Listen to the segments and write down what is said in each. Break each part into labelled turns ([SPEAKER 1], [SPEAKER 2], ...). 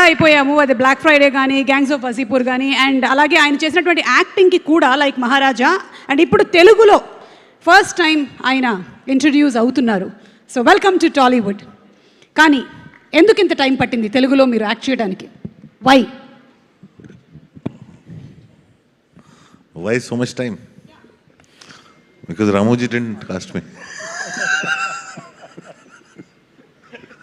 [SPEAKER 1] అయిపోయాము. అది black Friday కానీ, గ్యాంగ్స్ ఆఫ్ వసీపూర్ కానీ, అండ్ అలాగే ఆయన చేసినటువంటి యాక్టింగ్కి కూడా లైక్ మహారాజా. అండ్ ఇప్పుడు తెలుగులో ఫస్ట్ టైం ఆయన ఇంట్రడ్యూస్ అవుతున్నారు. So welcome to Tollywood. కానీ ఎందుకు ఇంత టైం పట్టింది తెలుగులో మీరు యాక్ట్ చేయడానికి? Why
[SPEAKER 2] so much time? Because Ramoji didn't cast me.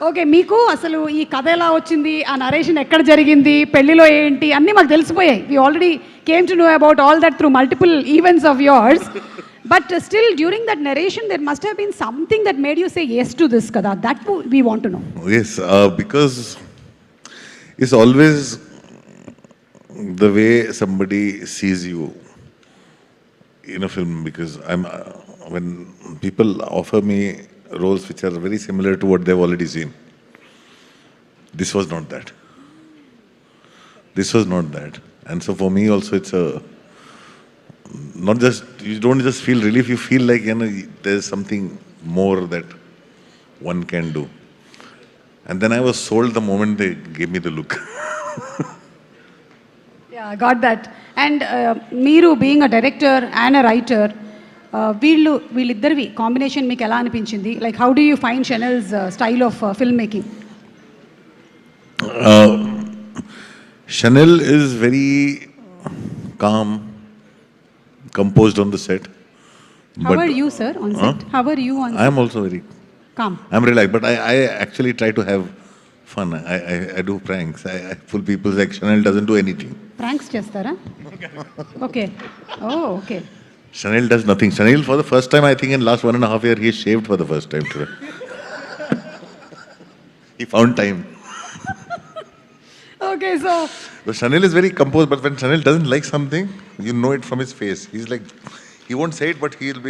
[SPEAKER 1] Okay, మీకు అసలు ఈ కథ ఎలా వచ్చింది, ఆ నరేషన్ ఎక్కడ జరిగింది, పెళ్లిలో ఏంటి అన్నీ మాకు తెలిసిపోయాయి. We already came to know about all that through multiple events of yours. But still during that narration there must have been something that made you say yes to this కదా. That we want to know.
[SPEAKER 2] Yes, because it's always the way somebody sees you in a film. Because when people offer me roles which are very similar to what they've already seen, this was not that. And so for me also it's not just, you don't just feel relief, you feel like, you know, there's something more that one can do. And then I was sold the moment they gave me the look.
[SPEAKER 1] Yeah, I got that. And మీరు being a director and a writer, వీళ్ళిద్దరివి combination మీకు ఎలా అనిపించింది? Like how do you find Chanel's style of film making?
[SPEAKER 2] Chanel is very calm, composed on the set.
[SPEAKER 1] How are you, sir, on set? How are you on set?
[SPEAKER 2] I am also very
[SPEAKER 1] calm.
[SPEAKER 2] I'm relaxed, but I actually try to have fun. I do pranks. I pull people's like Chanel doesn't do anything.
[SPEAKER 1] Pranks చేస్తారా? Okay. Oh, okay.
[SPEAKER 2] Chanel does nothing. Chanel, for the first time, I think in last 1.5 years, he shaved for the first time today. He found time.
[SPEAKER 1] Okay, so
[SPEAKER 2] Chanel is very composed, but when Chanel doesn't like something, you know it from his face. He's like, he won't say it, but he'll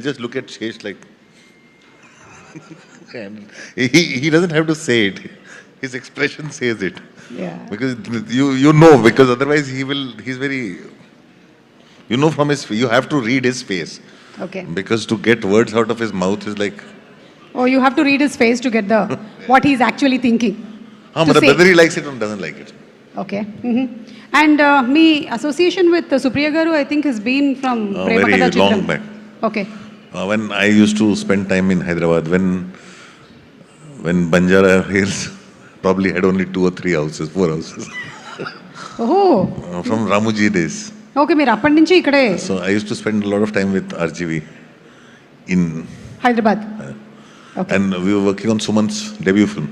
[SPEAKER 2] just look at Shesh like, and he doesn't have to say it. His expression says it.
[SPEAKER 1] yeah.
[SPEAKER 2] Because you know, because otherwise he's very, you know from his, you have to read his face.
[SPEAKER 1] Okay.
[SPEAKER 2] Because to get words out of his mouth is like,
[SPEAKER 1] Oh, you have to read his face to get the what he's actually thinking.
[SPEAKER 2] but whether he likes it or doesn't like it.
[SPEAKER 1] Okay. Mm-hmm. And me association with Supriya Garu, I think, has been from Prema
[SPEAKER 2] very
[SPEAKER 1] Katha
[SPEAKER 2] long
[SPEAKER 1] Chitram.
[SPEAKER 2] back.
[SPEAKER 1] Okay.
[SPEAKER 2] When I used to spend time in Hyderabad, when Banjara Hills probably had only 4 houses.
[SPEAKER 1] Oh.
[SPEAKER 2] From Ramoji days.
[SPEAKER 1] Okay, మీరు అప్పటి నుంచి ఇక్కడే.
[SPEAKER 2] So I used to spend a lot of time with RGV in
[SPEAKER 1] Hyderabad. Okay.
[SPEAKER 2] And we were working on Suman's debut film.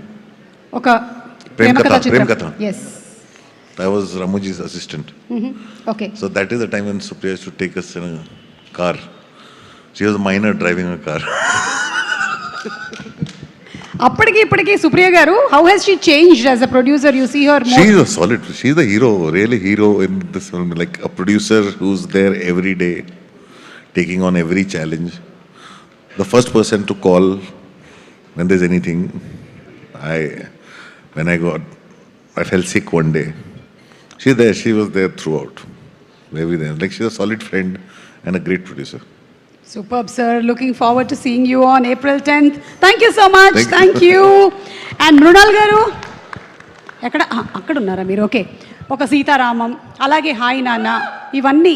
[SPEAKER 1] ఒక
[SPEAKER 2] Prem Katha.
[SPEAKER 1] Yes.
[SPEAKER 2] I was Ramoji's assistant.
[SPEAKER 1] Mm-hmm. Okay.
[SPEAKER 2] So that is the time when Supriya used to take us in a car. She was a minor driving a car.
[SPEAKER 1] అప్పటికి ఇప్పటికి సుప్రియ గారు, how has she changed as a producer? You see her more.
[SPEAKER 2] She's a solid. She's the hero, really hero in this film. Like a producer who's there every day, taking on every challenge. The first person to call when there's anything. When I felt sick one day. She's there. She was there throughout. Every day. Like she's a solid friend and a great producer.
[SPEAKER 1] Superb, sir. Looking forward to seeing you on April 10th. Thank you so much. Thank you. And Mrunal garu, అక్కడ ఉన్నారా మీరు? Okay, ఒక సీతారామం, అలాగే hi నాన్న, ఇవన్నీ